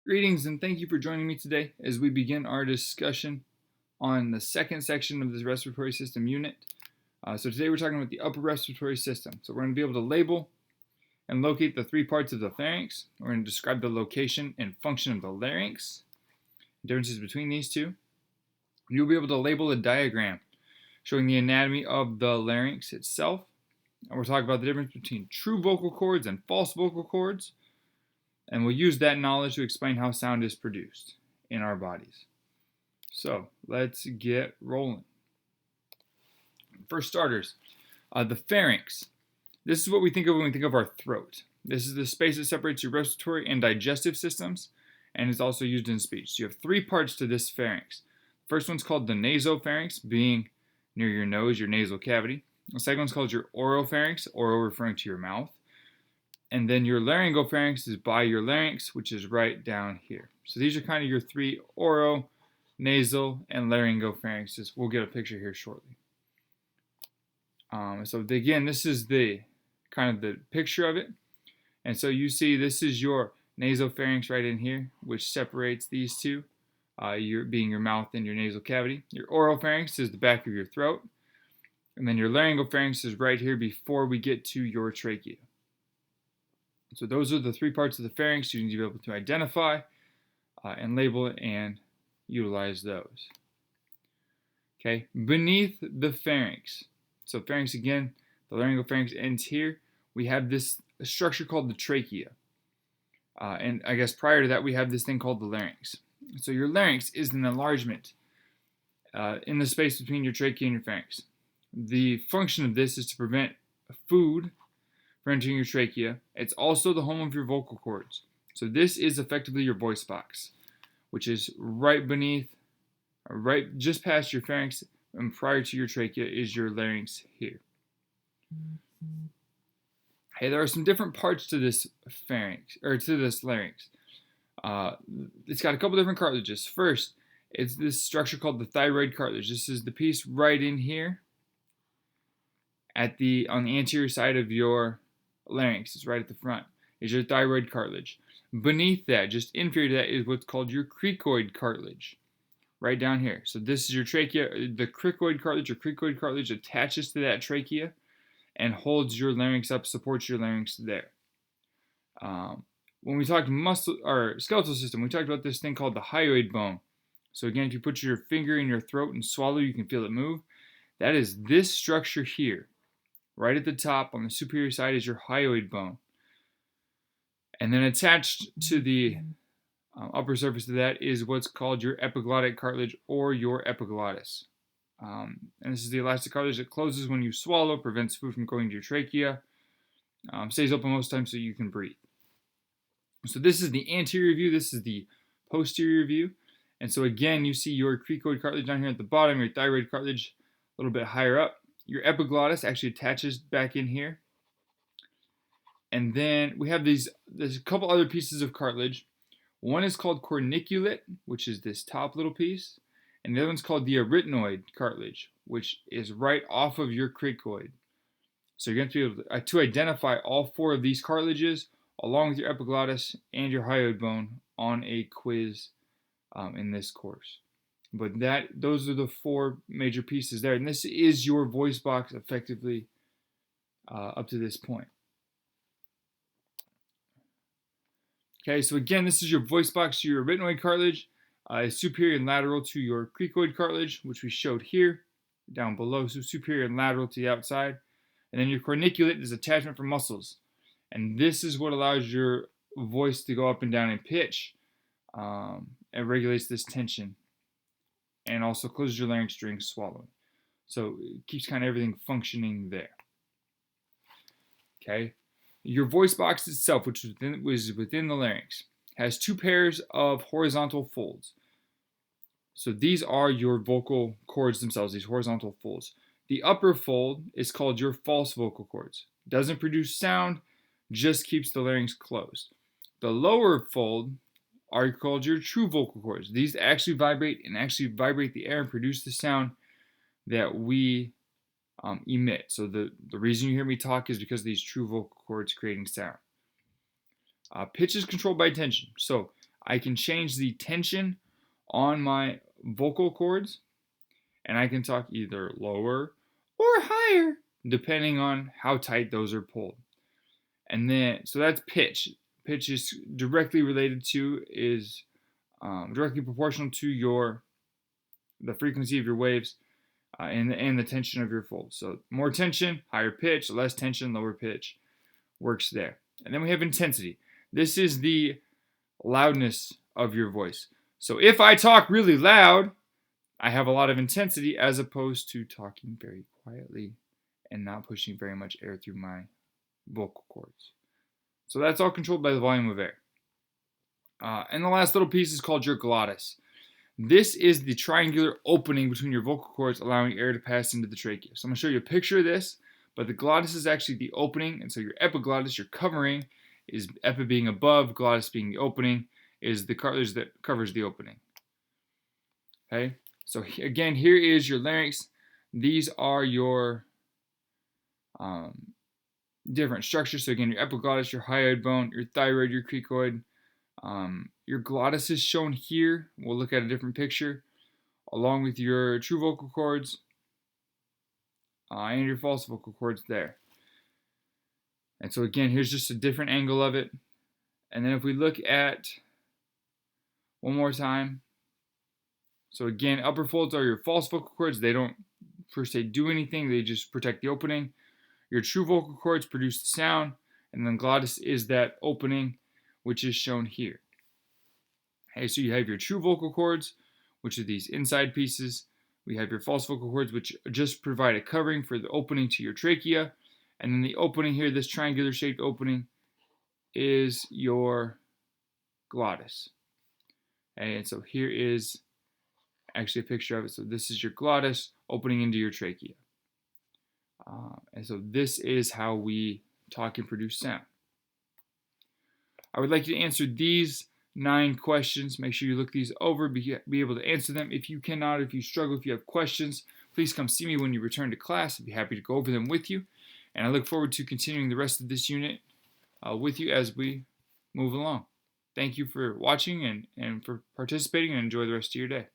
Greetings and thank you for joining me today as we begin our discussion on the second section of this respiratory system unit. So today we're talking about the upper respiratory system. So we're going to be able to label and locate the three parts of the pharynx. We're going to describe the location and function of the larynx, differences between these two. You'll be able to label a diagram showing the anatomy of the larynx itself. And we'll talk about the difference between true vocal cords and false vocal cords. And we'll use that knowledge to explain how sound is produced in our bodies. So let's get rolling. For starters, the pharynx. This is what we think of when we think of our throat. This is the space that separates your respiratory and digestive systems, and is also used in speech. So you have three parts to this pharynx. The first one's called the nasopharynx, being near your nose, your nasal cavity. The second one's called your oropharynx, oro referring to your mouth. And then your laryngopharynx is by your larynx, which is right down here. So these are kind of your three: oro, nasal, and laryngopharynxes. We'll get a picture here shortly. So again, this is the kind of the picture of it. And so you see this is your nasopharynx right in here, which separates these two, being your mouth and your nasal cavity. Your oropharynx is the back of your throat. And then your laryngopharynx is right here before we get to your trachea. So those are the three parts of the pharynx you need to be able to identify and label it and utilize those. Okay, beneath the pharynx. So pharynx again, the laryngopharynx ends here. We have this structure called the trachea. And I guess prior to that we have this thing called the larynx. So your larynx is an enlargement in the space between your trachea and your pharynx. The function of this is to prevent food from entering your trachea. It's also the home of your vocal cords. So this is effectively your voice box, which is right beneath, right just past your pharynx, and prior to your trachea is your larynx here. Hey, there are some different parts to this pharynx, or to this larynx. It's got a couple different cartilages. First, it's this structure called the thyroid cartilage. This is the piece right in here on the anterior side of your larynx. It's right at the front is your thyroid cartilage. Beneath that, just inferior to that, is what's called your cricoid cartilage, right down here. So this is your trachea. The cricoid cartilage attaches to that trachea and holds your larynx up, supports your larynx there. When we talked muscle or skeletal system, we talked about this thing called the hyoid bone. So again, if you put your finger in your throat and swallow, you can feel it move. That is this structure here. Right at the top on the superior side is your hyoid bone. And then attached to the upper surface of that is what's called your epiglottic cartilage or your epiglottis. And this is the elastic cartilage that closes when you swallow, prevents food from going to your trachea, stays open most times so you can breathe. So this is the anterior view, this is the posterior view. And so again, you see your cricoid cartilage down here at the bottom, your thyroid cartilage a little bit higher up. Your epiglottis actually attaches back in here. And then we have there's a couple other pieces of cartilage. One is called corniculate, which is this top little piece. And the other one's called the arytenoid cartilage, which is right off of your cricoid. So you're going to be able to identify all four of these cartilages along with your epiglottis and your hyoid bone on a quiz in this course. But those are the four major pieces there. And this is your voice box effectively up to this point. Okay, so again, this is your voice box. Your arytenoid cartilage is superior and lateral to your cricoid cartilage, which we showed here down below. So superior and lateral to the outside. And then your corniculate is attachment for muscles. And this is what allows your voice to go up and down in pitch and regulates this tension. And also closes your larynx during swallowing. So it keeps kind of everything functioning there. Okay. Your voice box itself, which was within the larynx, has two pairs of horizontal folds. So these are your vocal cords themselves, these horizontal folds. The upper fold is called your false vocal cords. Doesn't produce sound, just keeps the larynx closed. The lower fold are called your true vocal cords. These actually vibrate the air and produce the sound that we emit. So the reason you hear me talk is because of these true vocal cords creating sound. Pitch is controlled by tension. So I can change the tension on my vocal cords, and I can talk either lower or higher depending on how tight those are pulled. And then, so that's pitch. Pitch is directly related to, is directly proportional to the frequency of your waves and the tension of your folds. So more tension, higher pitch; less tension, lower pitch. Works there. And then we have intensity. This is the loudness of your voice. So if I talk really loud, I have a lot of intensity, as opposed to talking very quietly and not pushing very much air through my vocal cords. So that's all controlled by the volume of air. And the last little piece is called your glottis. This is the triangular opening between your vocal cords, allowing air to pass into the trachea. So I'm going to show you a picture of this, but the glottis is actually the opening, and so your epiglottis, your covering, is epi being above, glottis being the opening, is the cartilage that covers the opening. Okay, so again, here is your larynx. These are your different structures. So again, your epiglottis, your hyoid bone, your thyroid, your cricoid. Your glottis is shown here. We'll look at a different picture, along with your true vocal cords and your false vocal cords there. And so again, here's just a different angle of it. And then if we look at one more time, so again, upper folds are your false vocal cords. They don't per se do anything. They just protect the opening. Your true vocal cords produce the sound, and then glottis is that opening, which is shown here. Okay, so you have your true vocal cords, which are these inside pieces. We have your false vocal cords, which just provide a covering for the opening to your trachea. And then the opening here, this triangular shaped opening, is your glottis. Okay, and so here is actually a picture of it. So this is your glottis opening into your trachea. And so this is how we talk and produce sound. I would like you to answer these 9 questions. Make sure you look these over, be able to answer them. If you cannot, if you struggle, if you have questions, please come see me when you return to class. I'd be happy to go over them with you. And I look forward to continuing the rest of this unit with you as we move along. Thank you for watching and for participating, and enjoy the rest of your day.